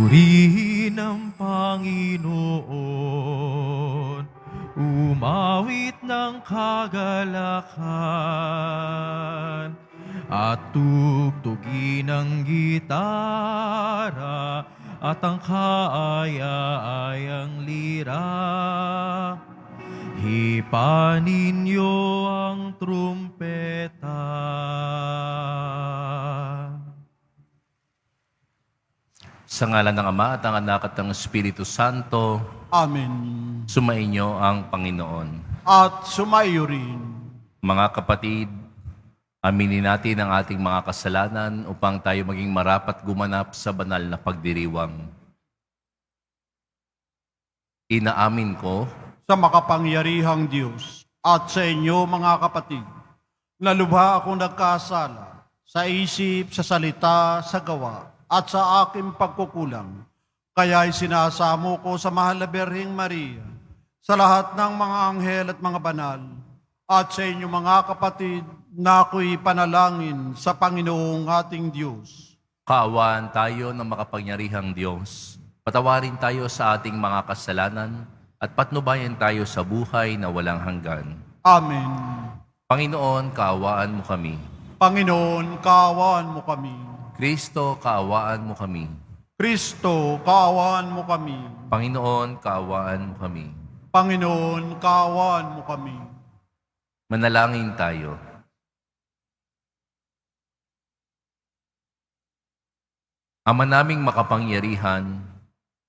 Purihin ang Panginoon, umawit ng kagalakan, at tugtugin ang gitara at ang kaaya-ayang lira. Hipanin niyo ang trumpeta. Sa ngalan ng Ama at ng Anak at ng Espiritu Santo, Amen. sumainyo ang Panginoon. At sumayo rin. Mga kapatid, aminin natin ang ating mga kasalanan upang tayo maging marapat gumanap sa banal na pagdiriwang. Inaamin ko Sa makapangyarihang Diyos at sa inyo mga kapatid, na lubha akong nagkasala sa isip, sa salita, sa gawa, at sa aking pagkukulang. Kaya'y sinasamo ko sa mahal na Birheng Maria, sa lahat ng mga anghel at mga banal, at sa inyo mga kapatid na ako'y panalangin sa Panginoong ating Diyos. kaawaan tayo ng makapangyarihang Diyos. Patawarin tayo sa ating mga kasalanan at patnubayan tayo sa buhay na walang hanggan. Amen. Panginoon, kaawaan mo kami. Panginoon, kaawaan mo kami. Kristo, kaawaan mo kami. Kristo, kaawaan mo kami. Panginoon, kaawaan mo kami. Panginoon, kaawaan mo kami. Manalangin tayo. Ama naming makapangyarihan,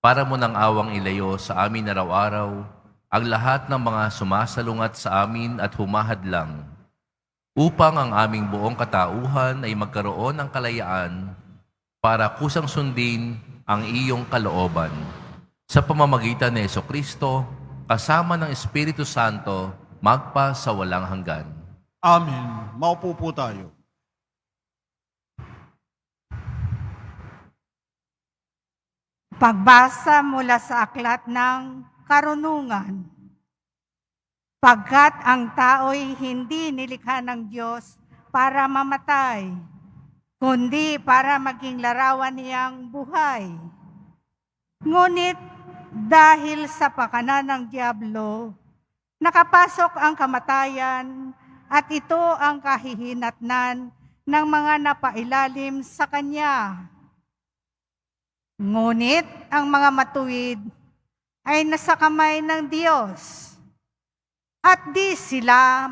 para mo ng awang ilayo sa amin araw-araw ang lahat ng mga sumasalungat sa amin at humahadlang, upang ang aming buong katauhan ay magkaroon ng kalayaan para kusang sundin ang iyong kalooban. Sa pamamagitan ni Jesucristo, kasama ng Espiritu Santo, magpa sa walang hanggan. Amen. Maupo po tayo. Pagbasa mula sa aklat ng karunungan. Pagkat ang tao'y hindi nilikha ng Diyos para mamatay, kundi para maging larawan niyang buhay. Ngunit dahil sa pakanan ng Diablo, nakapasok ang kamatayan at ito ang kahihinatnan ng mga napailalim sa Kanya. Ngunit ang mga matuwid ay nasa kamay ng Diyos at di sila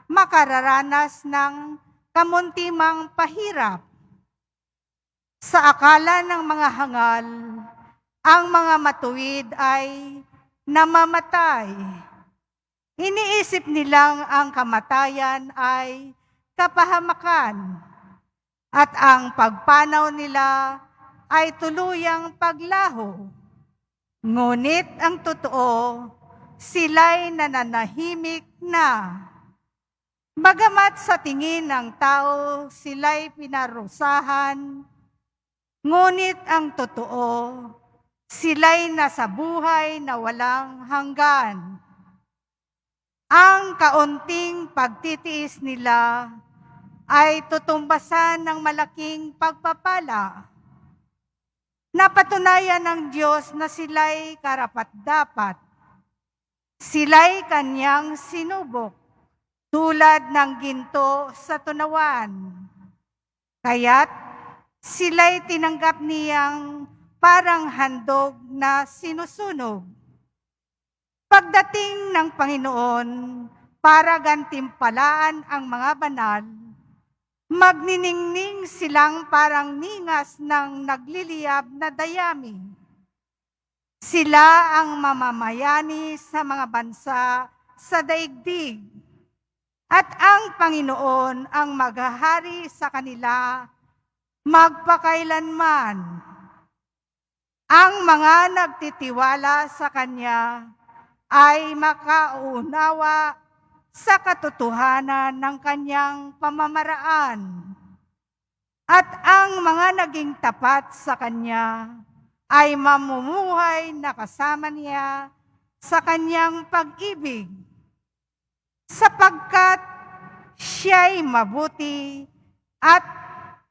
makararanas ng kamuntimang pahirap. Sa akala ng mga hangal, ang mga matuwid ay namamatay. Iniisip nilang ang kamatayan ay kapahamakan at ang pagpanaw nila ay tuluyang paglaho. Ngunit ang totoo, sila'y nananahimik na. Bagamat sa tingin ng tao, sila'y pinarusahan, ngunit ang totoo, sila'y nasa buhay na walang hanggan. Ang kaunting pagtitiis nila ay tutumbasan ng malaking pagpapala. Napatunayan ng Diyos na sila'y karapat-dapat. Sila'y Kanyang sinubok, tulad ng ginto sa tunawan. Kaya't sila'y tinanggap niyang parang handog na sinusunog. Pagdating ng Panginoon para gantimpalaan ang mga banal, magniningning silang parang ningas ng nagliliyab na dayami. Sila ang mamamayani sa mga bansa sa daigdig, at ang Panginoon ang maghahari sa kanila magpakailanman. Ang mga nagtitiwala sa Kanya ay makaunawa sa katotohanan ng Kanyang pamamaraan. At ang mga naging tapat sa Kanya ay mamumuhay na kasama niya sa Kanyang pag-ibig, sapagkat siya'y mabuti at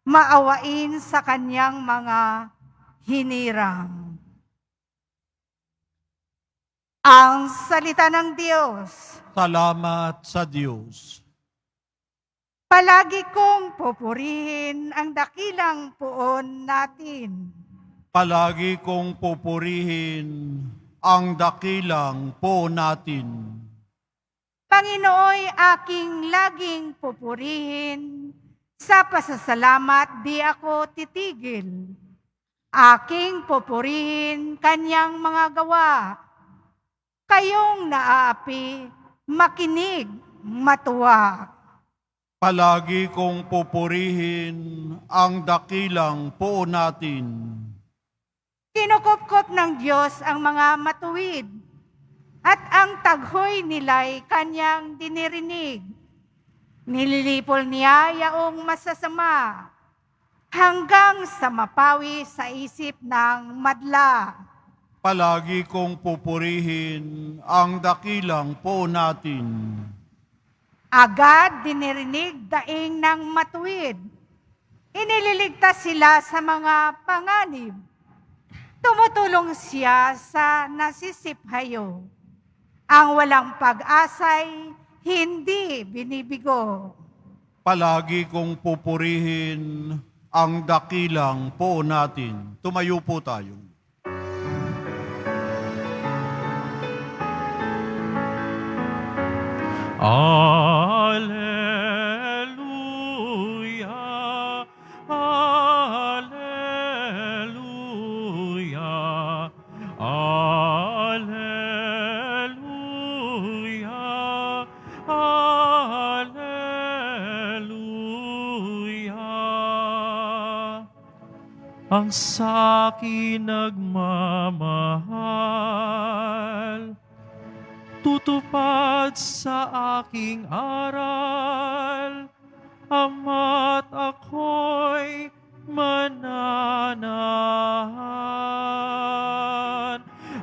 maawain sa Kanyang mga hinirang. Ang salita ng Diyos. Salamat sa Diyos. Palagi kong pupurihin ang dakilang puon natin. Palagi kong pupurihin ang dakilang po natin. Panginooy aking laging pupurihin, sa pasasalamat di ako titigil. Aking pupurihin kanyang mga gawa. Kayong naaapi, makinig, matuwa. Palagi kong pupurihin ang dakilang po natin. Kinukupkop ng Diyos ang mga matuwid, at ang taghoy nila'y kanyang dinirinig. Nililipol niya yaong masasama, hanggang sa mapawi sa isip ng madla. Palagi kong pupurihin ang dakilang po natin. Agad dinirinig daing ng matuwid. Inililigtas sila sa mga panganib. Tumutulong siya sa nasisiphayo. Ang walang pag-asay, hindi binibigo. Palagi kong pupurihin ang dakilang po natin. Tumayo po tayo. Alleluia, alleluia, alleluia, alleluia. Ang sa'kin nagmamahal, tutupad sa aking aral, ama't ako'y mananahan.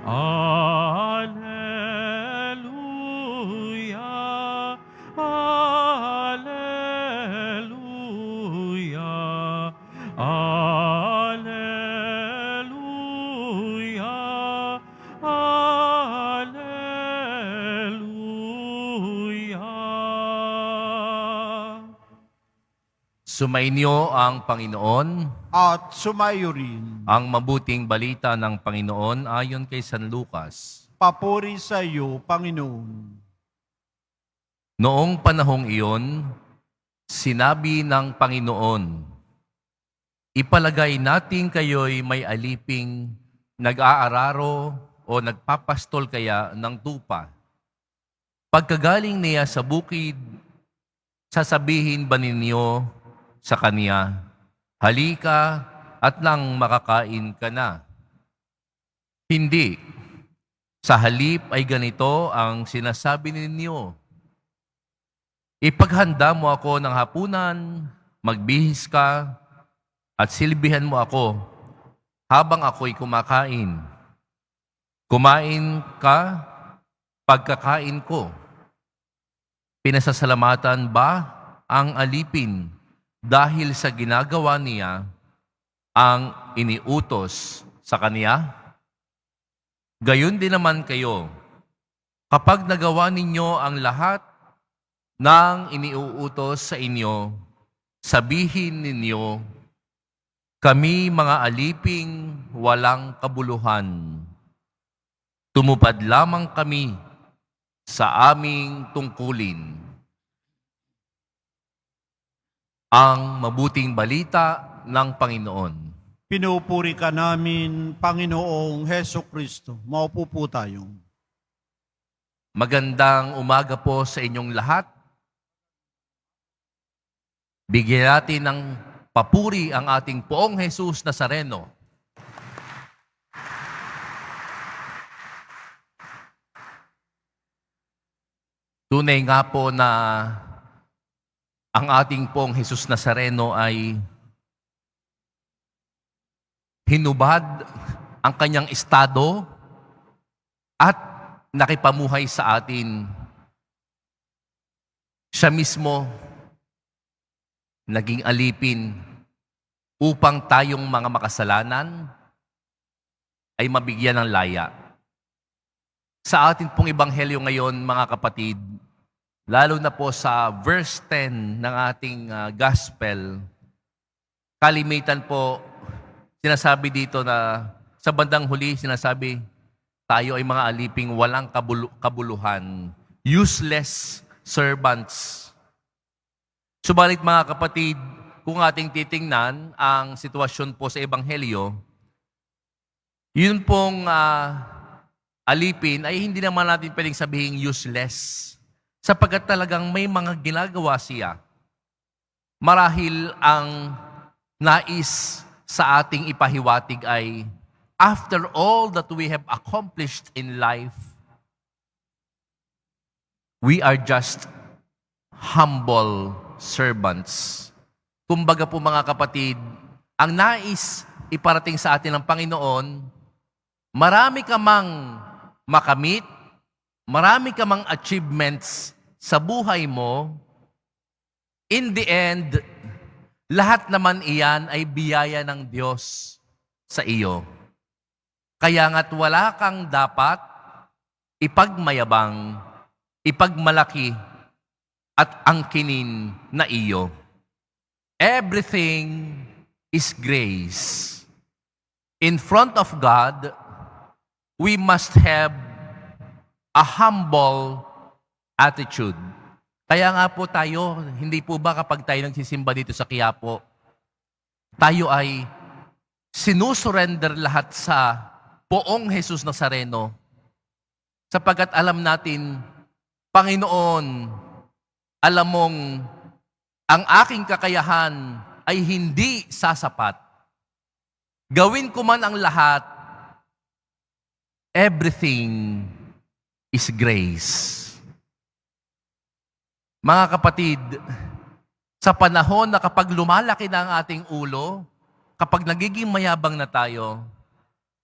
Alleluia, alleluia, alleluia, alleluia. Sumainyo ang Panginoon, At sumayo rin. ang mabuting balita ng Panginoon ayon kay San Lucas. Papuri sa iyo, Panginoon. Noong panahong iyon, sinabi ng Panginoon, ipalagay natin kayo'y may aliping nag-aararo o nagpapastol kaya ng tupa. Pagkagaling niya sa bukid, sasabihin ba ninyo sa kanya, halika at nang makakain ka na? Hindi. Sa halip ay ganito ang sinasabi ninyo. Ipaghanda mo ako ng hapunan, magbihis ka, at silbihan mo ako habang ako'y kumakain. Kumain ka, pagkakain ko. Pinasasalamatan ba ang alipin dahil sa ginagawa niya ang iniutos sa kaniya? Gayon din naman kayo, kapag nagawa ninyo ang lahat ng iniuutos sa inyo, sabihin ninyo, kami mga aliping walang kabuluhan. Tumupad lamang kami sa aming tungkulin. Ang mabuting balita ng Panginoon. Pinupuri ka namin, Panginoong Heso Kristo. Maupo po tayo. Magandang umaga po sa inyong lahat. Bigyan natin ng papuri ang ating Poong Jesus Nazareno. Tunay nga po na ang ating Poong Jesus Nazareno ay hinubad ang kanyang estado at nakipamuhay sa atin. Siya mismo naging alipin upang tayong mga makasalanan ay mabigyan ng laya. Sa atin pong ebanghelyo ngayon, mga kapatid, lalo na po sa verse 10 ng ating gospel, kalimitan po, sinasabi dito na sa bandang huli, sinasabi, tayo ay mga aliping walang kabuluhan, useless servants. Subalit mga kapatid, kung ating titingnan ang sitwasyon po sa ebanghelyo, yun pong alipin ay hindi naman natin pwedeng sabihin useless, sapagkat talagang may mga ginagawa siya. Marahil ang nais sa ating ipahiwatig ay, after all that we have accomplished in life, we are just humble servants. Kumbaga po mga kapatid, ang nais iparating sa atin ng Panginoon, marami ka mang makamit, marami ka mang achievements sa buhay mo, in the end, lahat naman iyan ay biyaya ng Diyos sa iyo. Kaya nga't wala kang dapat ipagmayabang, ipagmalaki, at angkinin na iyo. Everything is grace. In front of God, we must have a humble attitude. Kaya nga po tayo, hindi po ba kapag tayo nagsisimba dito sa Quiapo, tayo ay sinusurrender lahat sa Poong Jesus Nazareno, sapagkat alam natin, Panginoon, alam mong ang aking kakayahan ay hindi sasapat. Gawin ko man ang lahat, everything is grace. Mga kapatid, sa panahon na kapag lumalaki na ang ating ulo, kapag nagiging mayabang na tayo,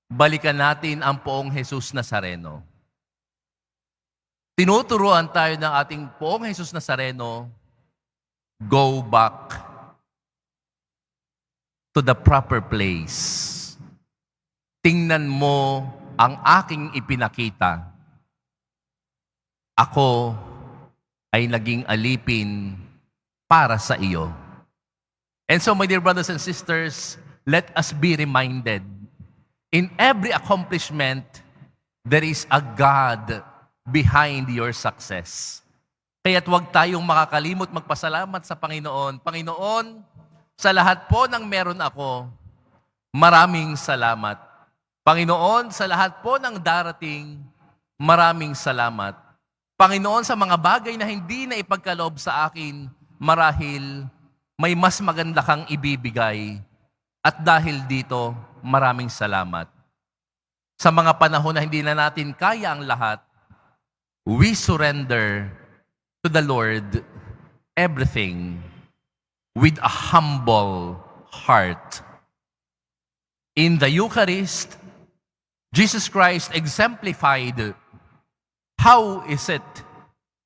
balikan natin ang Poong Jesus Nazareno. Tinuturuan tayo ng ating Poong Jesus Nazareno, go back to the proper place. Tingnan mo ang aking ipinakita. Ako ay naging alipin para sa iyo. And so, my dear brothers and sisters, let us be reminded, in every accomplishment, there is a God behind your success. Kaya't huwag tayong makakalimot magpasalamat sa Panginoon. Panginoon, sa lahat po ng meron ako, maraming salamat. Panginoon, sa lahat po ng darating, maraming salamat. Panginoon, sa mga bagay na hindi na ipagkaloob sa akin, marahil may mas maganda kang ibibigay. At dahil dito, maraming salamat. Sa mga panahon na hindi na natin kaya ang lahat, we surrender to the Lord everything with a humble heart. In the Eucharist, Jesus Christ exemplified how is it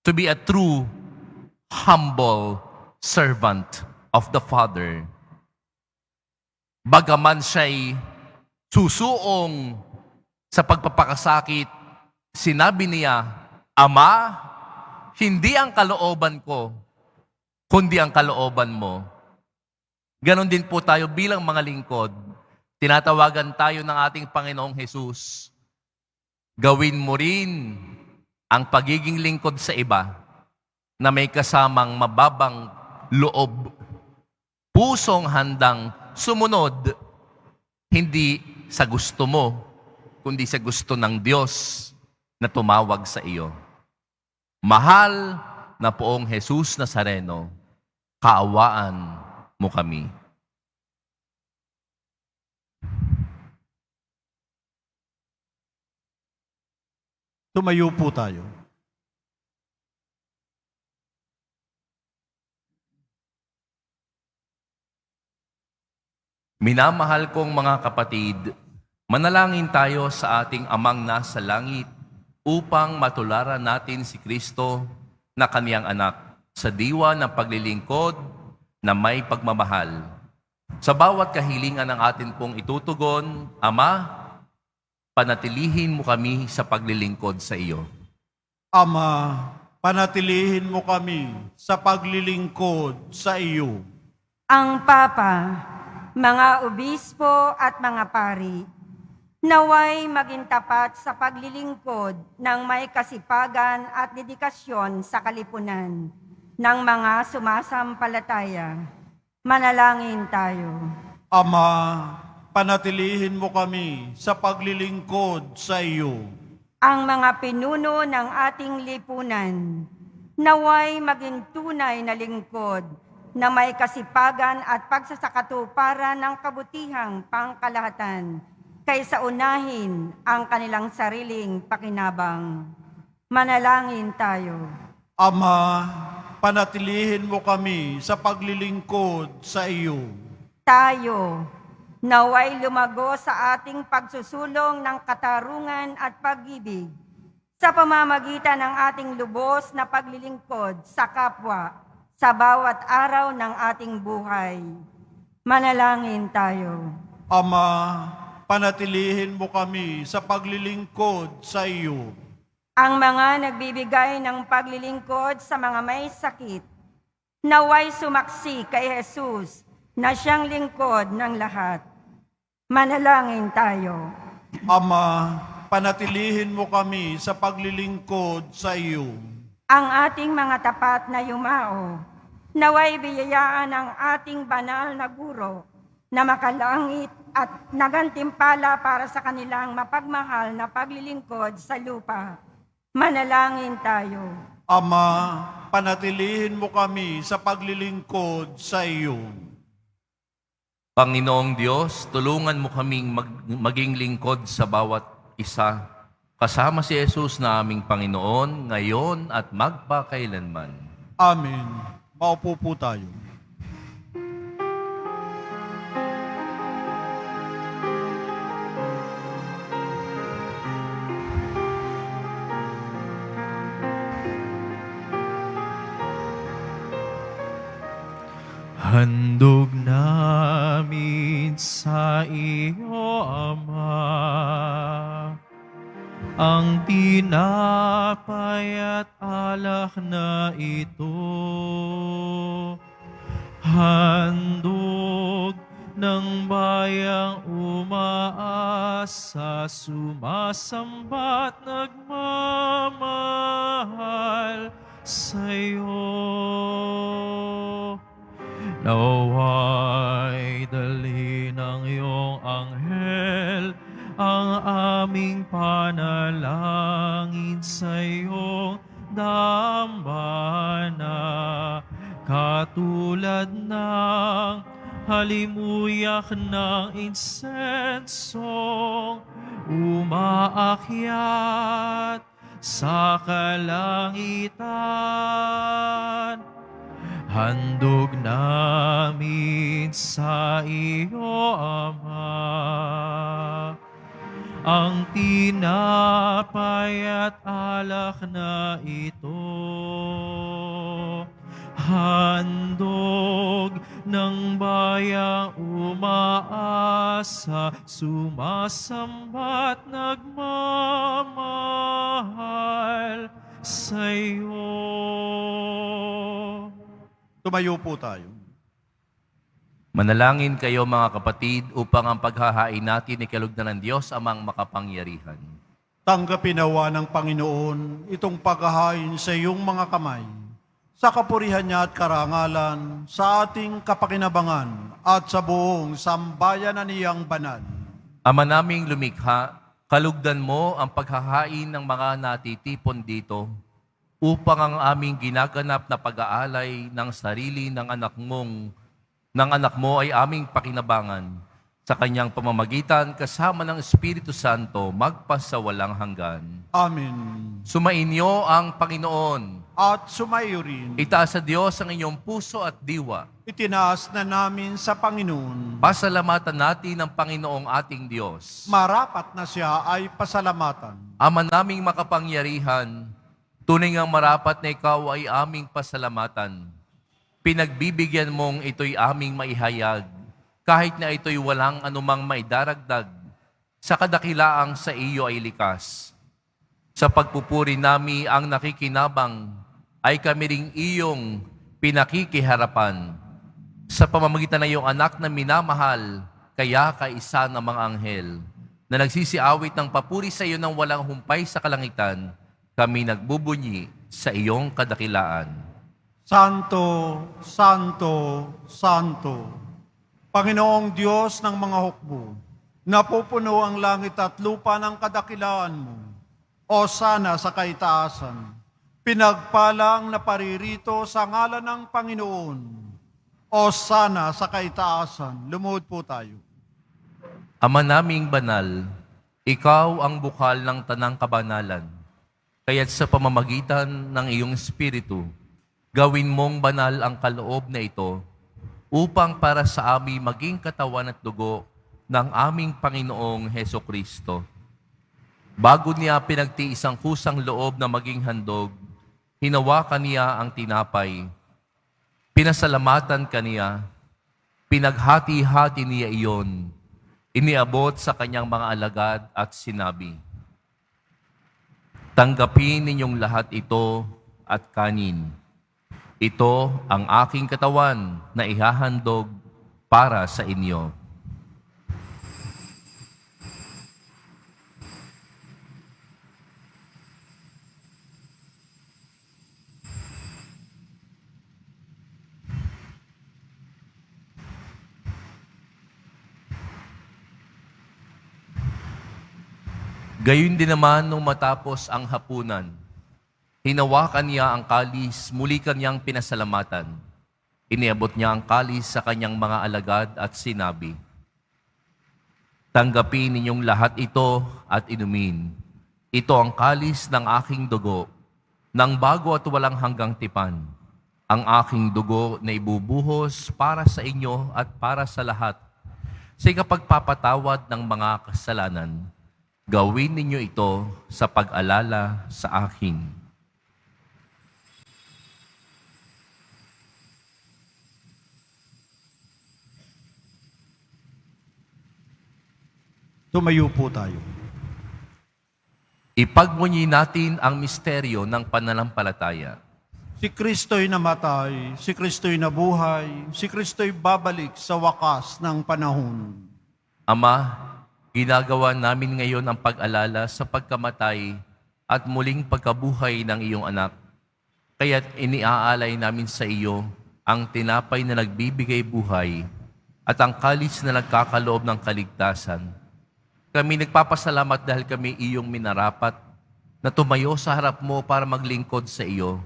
to be a true, humble servant of the Father. Bagaman siya'y susuong sa pagpapakasakit, sinabi niya, Ama, hindi ang kalooban ko, kundi ang kalooban mo. Ganon din po tayo bilang mga lingkod. Tinatawagan tayo ng ating Panginoong Jesus. Gawin mo rin ang pagiging lingkod sa iba na may kasamang mababang loob, pusong handang sumunod, hindi sa gusto mo, kundi sa gusto ng Diyos na tumawag sa iyo. Mahal na Poong Jesus Nazareno, kaawaan mo kami. Tumayo po tayo. Minamahal kong mga kapatid, manalangin tayo sa ating Amang nasa langit upang matularan natin si Kristo na kaniyang anak sa diwa ng paglilingkod na may pagmamahal. Sa bawat kahilingan ng atin pong itutugon, Ama, panatilihin mo kami sa paglilingkod sa iyo. Ama, panatilihin mo kami sa paglilingkod sa iyo. Ang Papa, mga obispo at mga pari, naway maging tapat sa paglilingkod ng may kasipagan at dedikasyon sa kalipunan ng mga sumasampalataya. Manalangin tayo. Ama, panatilihin mo kami sa paglilingkod sa iyo. Ang mga pinuno ng ating lipunan, naway maging tunay na lingkod na may kasipagan at pagsasakatuparan ng kabutihang pangkalahatan kaysa unahin ang kanilang sariling pakinabang. Manalangin tayo. Ama, panatilihin mo kami sa paglilingkod sa iyo. Tayo, naway lumago sa ating pagsusulong ng katarungan at pag-ibig sa pamamagitan ng ating lubos na paglilingkod sa kapwa sa bawat araw ng ating buhay. Manalangin tayo. Ama, panatilihin mo kami sa paglilingkod sa iyo. Ang mga nagbibigay ng paglilingkod sa mga may sakit, naway sumaksi kay Jesus na siyang lingkod ng lahat. Manalangin tayo. Ama, panatilihin mo kami sa paglilingkod sa iyo. Ang ating mga tapat na yumao, naway biyayaan ng ating banal na guro na makalangit at nagantimpala para sa kanilang mapagmahal na paglilingkod sa lupa. Manalangin tayo. Ama, panatilihin mo kami sa paglilingkod sa iyo. Panginoong Diyos, tulungan mo kaming maging lingkod sa bawat isa, kasama si Jesus na aming Panginoon, ngayon at magpakailanman. Amen. Maupo po tayo. Handog namin sa iyo, Ama, ang tinapay at alak na ito. Handog ng bayang umaasa, sumasamba't nagmamahal sa iyo. Naway dali ng iyong anghel ang aming panalangin sa iyong dambana, katulad ng halimuyak ng insensong umaakyat sa kalangitan. Handog namin sa iyo, Ama, ang tinapay at alak na ito. Handog ng bayang umaasa, sumasamba't nagmamahal sa iyo. Tumayo po tayo. Manalangin kayo mga kapatid upang ang paghahain natin ay kalugdan ng Diyos amang makapangyarihan. Tanggapin nawa ng Panginoon itong paghahain sa iyong mga kamay, sa kapurihan niya at karangalan, sa ating kapakinabangan at sa buong sambayanan niyang banal. Ama naming lumikha, kalugdan mo ang paghahain ng mga natitipon dito upang ang aming ginaganap na pag-aalay ng sarili ng anak mo ay aming pakinabangan sa kanyang pamamagitan kasama ng Espiritu Santo magpasawalang hanggan. Amen. Sumainyo ang Panginoon. At sumayo rin, Itaas sa Diyos ang inyong puso at diwa. itinaas na namin sa Panginoon. Pasalamatan natin ang Panginoong ating Diyos. Marapat na siya ay pasalamatan. Ama naming makapangyarihan, tunay ngang marapat na ikaw ay aming pasalamatan. Pinagbibigyan mong ito'y aming maihayag, kahit na ito'y walang anumang maidaragdag sa kadakilaang sa iyo ay likas. Sa pagpupuri nami ang nakikinabang, ay kami ring iyong pinakikiharapan. Sa pamamagitan ng iyong anak na minamahal, kaya kaisa ng mga anghel, na nagsisiawit ng papuri sa iyo ng walang humpay sa kalangitan, kami nagbubunyi sa iyong kadakilaan. Santo, Santo, Santo, Panginoong Diyos ng mga hukbo, napupuno ang langit at lupa ng kadakilaan mo. O sana sa kaitaasan, pinagpalang na paririto sa ngalan ng Panginoon. O sana sa kaitaasan, lumuhod po tayo. Ama naming banal, ikaw ang bukal ng tanang kabanalan. Kaya't sa pamamagitan ng iyong Espiritu, gawin mong banal ang kaloob na ito upang para sa amin maging katawan at dugo ng aming Panginoong Heso Kristo. Bago niya pinagtiis ang kusang loob na maging handog, hinawakan niya ang tinapay. Pinasalamatan kaniya, pinaghati-hati niya iyon, iniabot sa kanyang mga alagad at sinabi, "Tanggapin ninyong lahat ito at kanin. Ito ang aking katawan na ihahandog para sa inyo." Gayon din naman nung matapos ang hapunan, hinawakan niya ang kalis, muli kanyang pinasalamatan. Iniabot niya ang kalis sa kanyang mga alagad at sinabi, "Tanggapin ninyong lahat ito at inumin. Ito ang kalis ng aking dugo, ng bago at walang hanggang tipan. Ang aking dugo na ibubuhos para sa inyo at para sa lahat, sa ikapagpapatawad ng mga kasalanan. Gawin ninyo ito sa pag-alala sa akin." Tumayo po tayo. Ipagmunyi natin ang misteryo ng pananampalataya. Si Kristo'y namatay, si Kristo'y nabuhay, si Kristo'y babalik sa wakas ng panahon. Ama, ginagawa namin ngayon ang pag-alala sa pagkamatay at muling pagkabuhay ng iyong anak. Kaya't iniaalay namin sa iyo ang tinapay na nagbibigay buhay at ang kalis na nagkakaloob ng kaligtasan. Kami nagpapasalamat dahil kami iyong minarapat na tumayo sa harap mo para maglingkod sa iyo.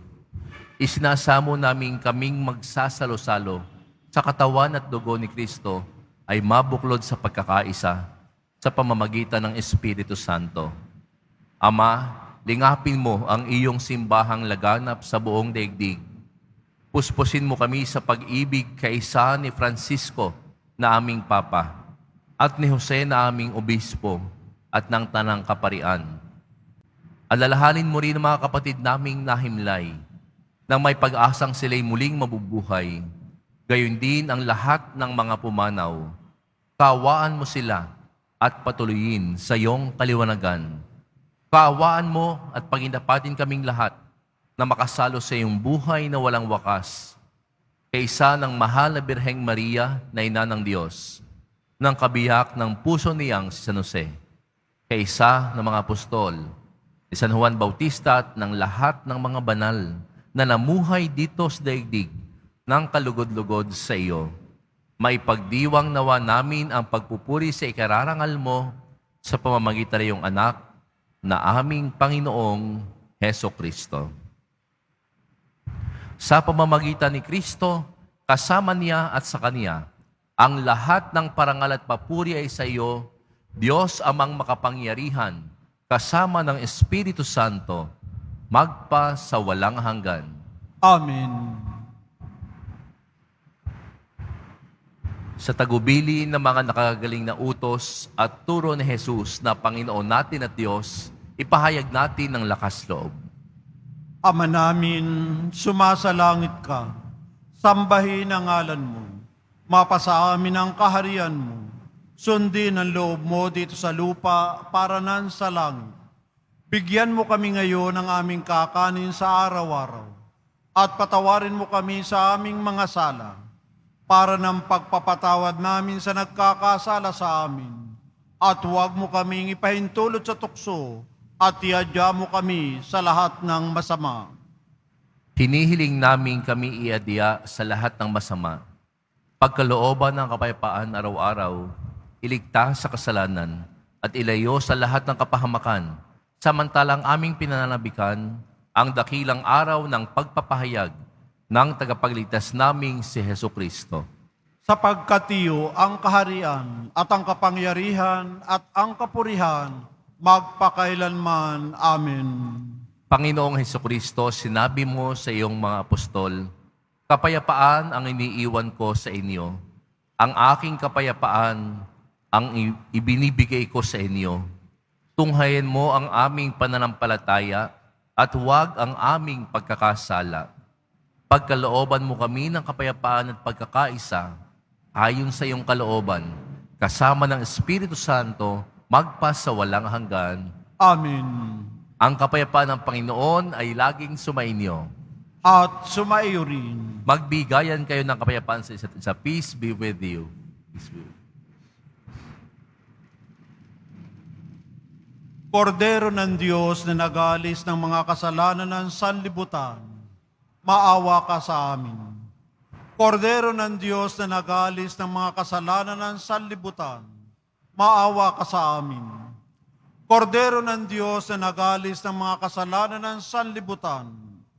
Isinasamo namin kaming magsasalo-salo sa katawan at dugo ni Kristo ay mabuklod sa pagkakaisa sa pamamagitan ng Espiritu Santo. Ama, lingapin mo ang iyong simbahang laganap sa buong daigdig. Puspusin mo kami sa pag-ibig kaisa ni Francisco na aming Papa at ni Jose na aming Obispo at ng Tanang Kaparian. Alalahanin mo rin ang mga kapatid naming nahimlay nang may pag-asang sila'y muling mabubuhay. Gayon din ang lahat ng mga pumanaw. Kaawaan mo sila at patuloyin sa iyong kaliwanagan. Kaawaan mo at pagindapatin kaming lahat na makasalo sa iyong buhay na walang wakas. Kaisa ng mahal na Birheng Maria na ina ng Diyos, ng kabiyak ng puso niyang si San Jose, kaisa ng mga apostol, ni San Juan Bautista at ng lahat ng mga banal na namuhay dito sa daigdig ng kalugod-lugod sa iyo. Maipagdiwang nawa namin ang pagpupuri sa ikararangal mo sa pamamagitan ng iyong anak na aming Panginoong Heso Kristo. Sa pamamagitan ni Kristo, kasama niya at sa Kanya, ang lahat ng parangal at papuri ay sa iyo, Diyos amang makapangyarihan, kasama ng Espiritu Santo, magpa sa walang hanggan. Amen. Sa tagubili ng mga nakagagaling na utos at turo ni Jesus na Panginoon natin at Diyos, ipahayag natin ng lakas loob. Ama namin, sumasalangit ka, sambahin ang ngalan mo, mapasa amin ang kaharian mo, Sundin ang loob mo dito sa lupa para nan sa langit. Bigyan mo kami ngayon ng aming kakanin sa araw-araw at patawarin mo kami sa aming mga sala para ng pagpapatawad namin sa nagkakasala sa amin. At huwag mo kaming ipahintulot sa tukso at iadya mo kami sa lahat ng masama. Hinihiling namin kami iadya sa lahat ng masama. Pagkalooban ng kapayapaan araw-araw, iligtas sa kasalanan at ilayo sa lahat ng kapahamakan, samantalang aming pinananabikan ang dakilang araw ng pagpapahayag ng tagapagligtas naming si Hesu Kristo. Sapagkat iyo ang kaharian at ang kapangyarihan at ang kapurihan magpakailanman. Amen. Panginoong Hesu Kristo, sinabi mo sa iyong mga apostol, kapayapaan ang iniiwan ko sa inyo. Ang aking kapayapaan ang ibinibigay ko sa inyo. Tunghayin mo ang aming pananampalataya at huwag ang aming pagkakasala. Pagkalooban mo kami ng kapayapaan at pagkakaisa, ayon sa iyong kalooban, kasama ng Espiritu Santo, magpa sa walang hanggan. Amen. Ang kapayapaan ng Panginoon ay laging sumainyo. At sumaiyo rin. Magbigayan kayo ng kapayapaan sa isa't isa. Peace be with you. Peace be with you. Kordero ng Diyos na nagalis ng mga kasalanan ng sanlibutan, maawa ka sa amin. Kordero ng Diyos na nagalis ng mga kasalanan ng sanlibutan, maawa ka sa amin. Kordero ng Diyos na nagalis ng mga kasalanan ng sanlibutan,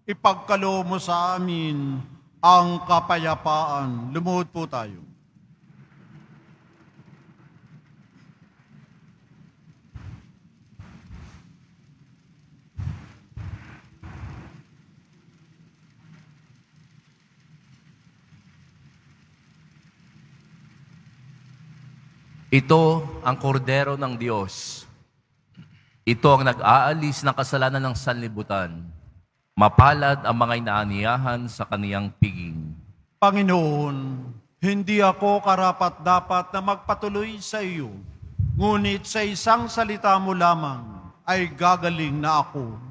ipagkaloob mo sa amin ang kapayapaan. Lumuhod po tayo. Ito ang kordero ng Diyos. Ito ang nag-aalis ng kasalanan ng sanlibutan. Mapalad ang mga inaaniyahan sa kaniyang piging. Panginoon, hindi ako karapat-dapat na magpatuloy sa iyo, ngunit sa isang salita mo lamang ay gagaling na ako.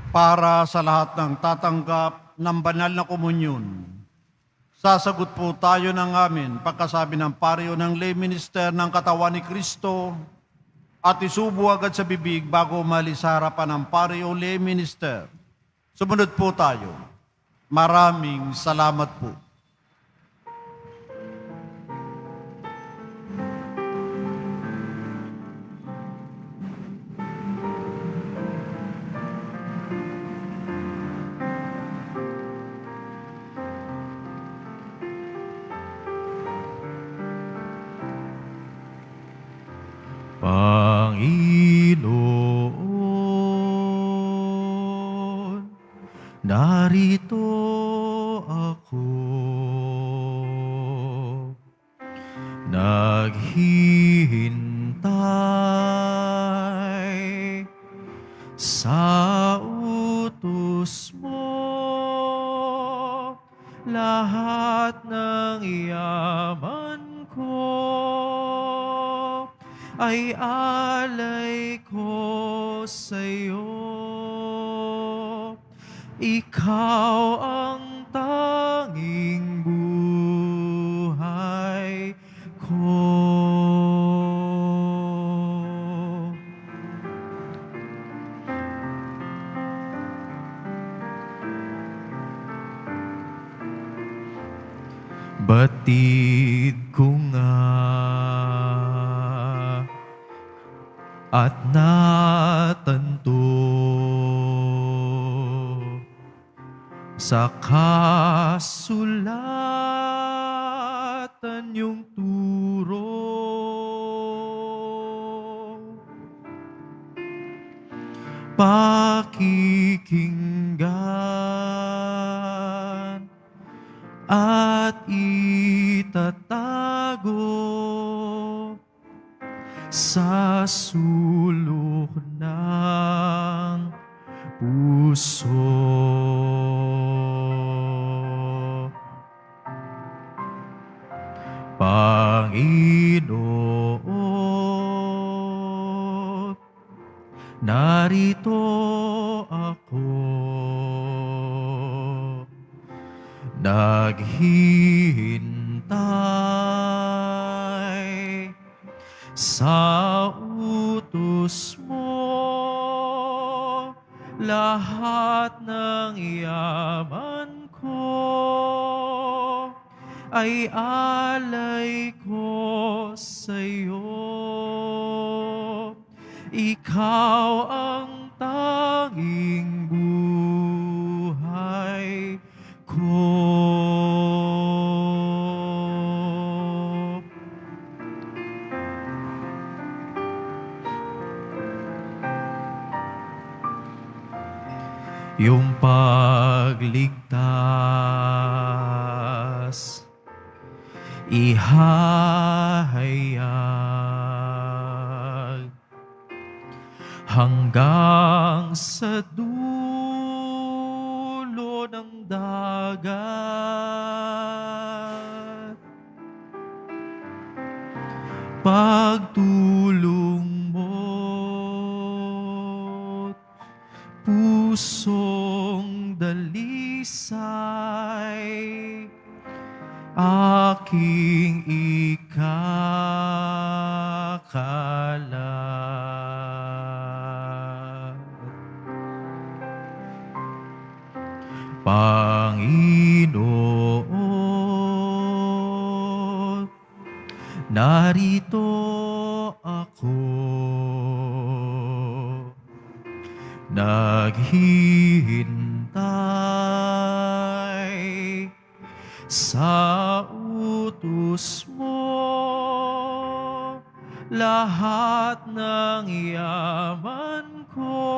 Para sa lahat ng tatanggap ng banal na komunyon, sasagot po tayo ng amin pagkasabi ng pario ng lay minister ng katawan ni Kristo at isubo agad sa bibig bago umalis sa harapan ng pario lay minister. Sumunod po tayo. Maraming salamat po. Panginoon, narito ako, naghihintay sa utos mo. Lahat ng yaman ko ay alay ko sa'yo. Ikaw ang tanging buhay ko. Batid ko nga at natanto sa kasulatan yung turo. Pakikinggan at itutuloy sa sulok ng puso. Panginoon, narito ako, naghihintay sa utos mo. Lahat ng yaman ko ay alay ko sa'yo. Ikaw ang tanging buhay ko. Yung pagligtas, ihahayag hanggang sa dulo ng dagat. Pagtulong mo't pusong dalisay, aking ikakalat. Panginoon, narito ako, naghihintay sa utos mo. Lahat ng yaman ko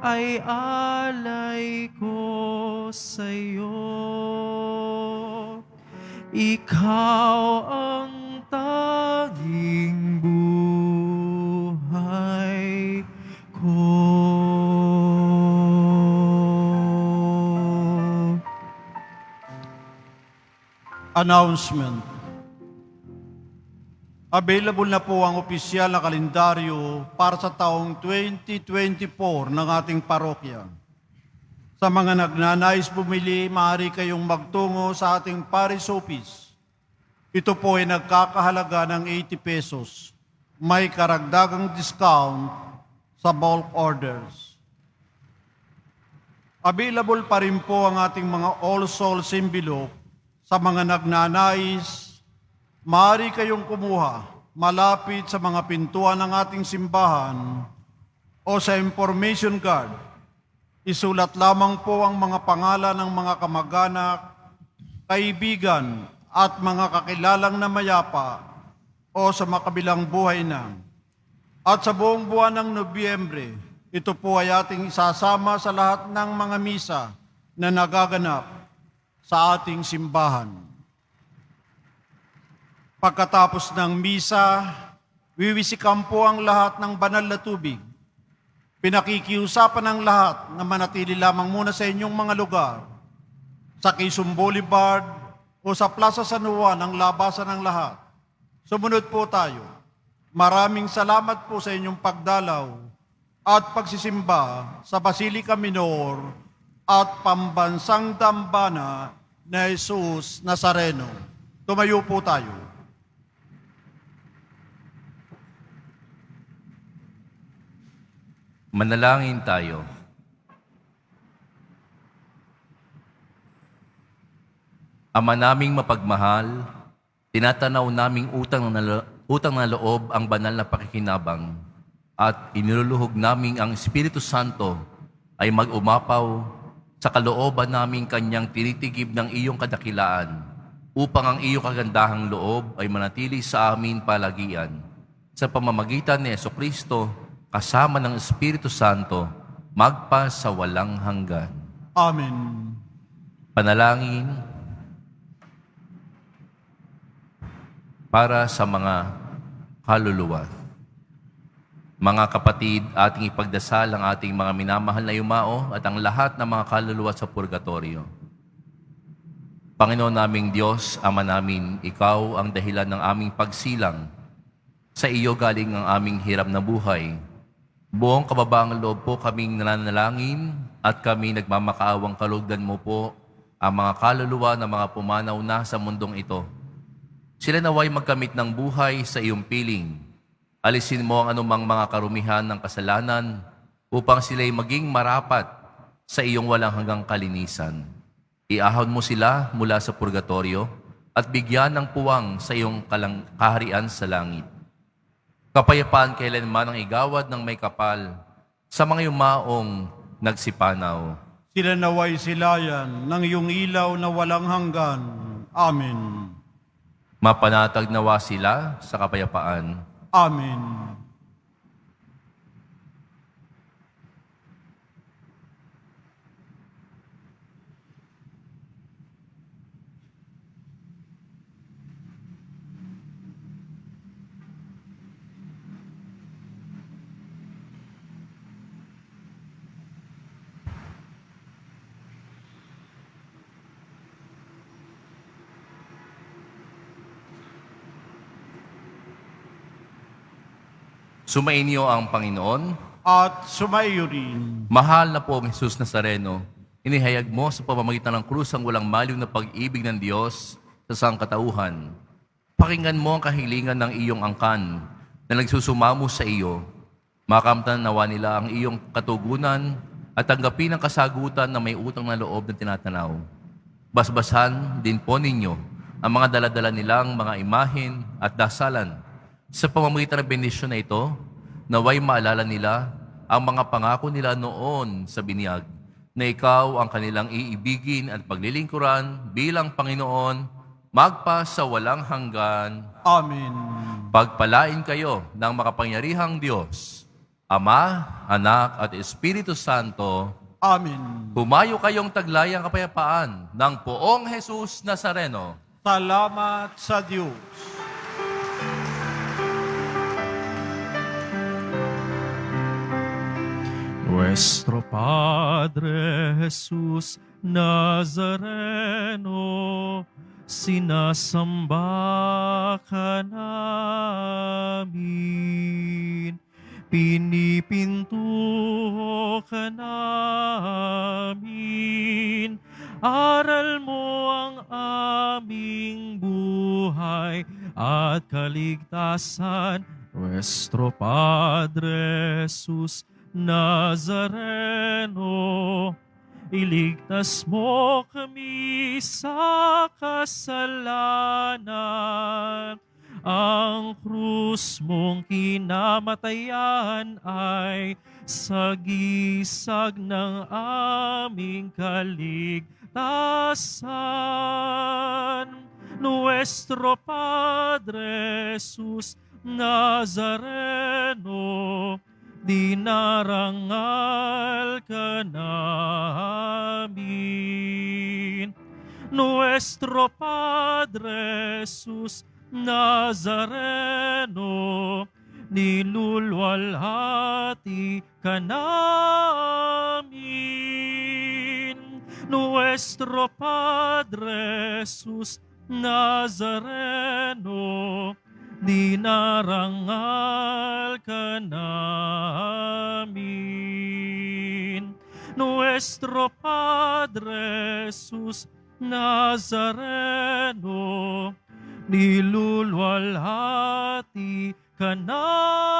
ay alay ko sa'yo. Ikaw ang tanging buhay ko. Announcement. Available na po ang opisyal na kalendaryo para sa taong 2024 ng ating parokya. Sa mga nagnanais bumili, maaari kayong magtungo sa ating parish office. Ito po ay nagkakahalaga ng 80 pesos. May karagdagang discount sa bulk orders. Available pa rin po ang ating mga All Souls envelope. Sa mga nagnanais, maaari kayong kumuha malapit sa mga pintuan ng ating simbahan o sa information card. Isulat lamang po ang mga pangalan ng mga kamag-anak, kaibigan at mga kakilalang na mayapa o sa makabilang buhay na. At sa buong buwan ng Nobyembre, ito po ay ating isasama sa lahat ng mga misa na nagaganap sa ating simbahan. Pagkatapos ng misa, wiwisikan po ang lahat ng banal na tubig. Pinakikiusapan ng lahat na manatili lamang muna sa inyong mga lugar, sa Quezon Boulevard o sa Plaza San Juan ang labasan ng lahat. Sumunod po tayo. Maraming salamat po sa inyong pagdalaw at pagsisimba sa Basilica Minor at Pambansang Dambana na Jesus Nazareno. Tumayo po tayo. Manalangin tayo. Ama naming mapagmahal, tinatanaw naming utang na loob ang banal na pakikinabang at iniluluhog naming ang Espiritu Santo ay mag-umapaw sa kalooban naming kanyang tinitigib ng iyong kadakilaan upang ang iyong kagandahang loob ay manatili sa amin palagian. Sa pamamagitan ni Jesucristo, kasama ng Espiritu Santo, magpa sa walang hanggan. Amen. Panalangin para sa mga kaluluwa. Mga kapatid, ating ipagdasal ang ating mga minamahal na yumao at ang lahat ng mga kaluluwa sa purgatorio. Panginoon naming Diyos, Ama namin, Ikaw ang dahilan ng aming pagsilang. Sa iyo galing ang aming hirap na buhay. Buong kababaang loob po kaming nananalangin at kami nagmamakaawang kalugdan mo po ang mga kaluluwa ng mga pumanaw na sa mundong ito. Sila naway magkamit ng buhay sa iyong piling. Alisin mo ang anumang mga karumihan ng kasalanan upang sila'y maging marapat sa iyong walang hanggang kalinisan. Iahon mo sila mula sa purgatorio at bigyan ng puwang sa iyong kaharian sa langit. Kapayapaan kailanman ang igawad ng may kapal sa mga yumaong nagsipanaw. Sila naway silayan ng iyong ilaw na walang hanggan. Amen. Mapanatag nawa sila sa kapayapaan. Amen. Sumainyo ang Panginoon. At sumaiyo rin. Mahal na po ang Jesus Nazareno, inihayag mo sa pamamagitan ng krus ang walang maliw na pag-ibig ng Diyos sa sangkatauhan. Pakinggan mo ang kahilingan ng iyong angkan na nagsusumamo sa iyo. Makamtan nawa nila ang iyong katugunan at tanggapin ang kasagutan na may utang na loob na tinatanaw. Basbasan din po ninyo ang mga daladala nilang mga imahen at dasalan. Sa pamamagitan ng bendisyon na ito, naway maalala nila ang mga pangako nila noon sa binyag, na ikaw ang kanilang iibigin at paglilingkuran bilang Panginoon, magpa sa walang hanggan. Amen. Pagpalain kayo ng makapangyarihang Diyos, Ama, Anak at Espiritu Santo. Amen. Humayo kayong taglayang kapayapaan ng Poong Jesus Nazareno. Salamat sa Diyos. Nuestro Padre Jesus Nazareno, sinasamba ka namin. Pinipinto ka namin. Aral mo ang aming buhay at kaligtasan. Nuestro Padre Jesus Nazareno, iligtas mo kami sa kasalanan. Ang krus mong kinamatayan ay sagisag ng aming kaligtasan. Nuestro Padre Jesus Nazareno, dinarangal ka namin. Nuestro Padre Jesus Nazareno, nilulwalhati ka namin. Nuestro Padre Jesus Nazareno, dinarangal ka namin. Nuestro Padre Jesus Nazareno, nilulwalhati ka namin.